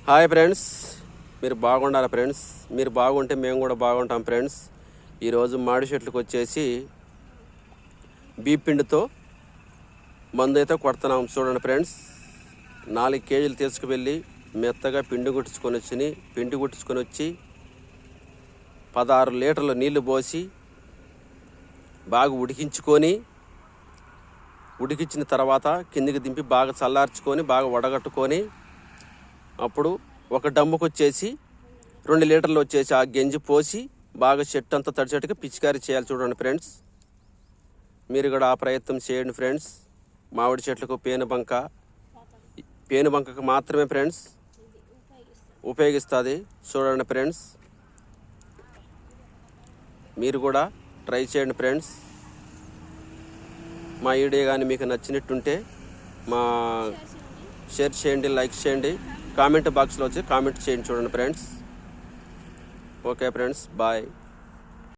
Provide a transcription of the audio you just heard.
Hi friends, మీరు బాగుండాలి friends. మీరు బాగుంటే మేము కూడా బాగుంటాం ఫ్రెండ్స్. ఈరోజు మామిడి చెట్లకు వచ్చేసి బీపిండితో మందు అయితే కొడుతున్నాం చూడండి ఫ్రెండ్స్. 4 కేజీలు తీసుకువెళ్ళి మెత్తగా పిండి కొట్టించుకొని వచ్చి 16 లీటర్ల నీళ్లు పోసి బాగా ఉడికించిన తర్వాత కిందికి దింపి బాగా చల్లార్చుకొని బాగా వడగట్టుకొని అప్పుడు ఒక డమ్ముకు వచ్చేసి 2 లీటర్లు వచ్చేసి ఆ గంజి పోసి బాగా చెట్టు అంతా తడిచేట్టుగా పిచికారీ చేయాలి చూడండి ఫ్రెండ్స్. మీరు కూడా ఆ ప్రయత్నం చేయండి ఫ్రెండ్స్. మామిడి చెట్లకు పేనుబంకకు మాత్రమే ఫ్రెండ్స్ ఉపయోగిస్తుంది చూడండి ఫ్రెండ్స్. మీరు కూడా ట్రై చేయండి ఫ్రెండ్స్. మా వీడియో కానీ మీకు నచ్చినట్టుంటే షేర్ చేయండి, లైక్ చేయండి, కామెంట్ బాక్స్లో వచ్చి కామెంట్ చేయండి చూడండి ఫ్రెండ్స్. Okay friends, bye.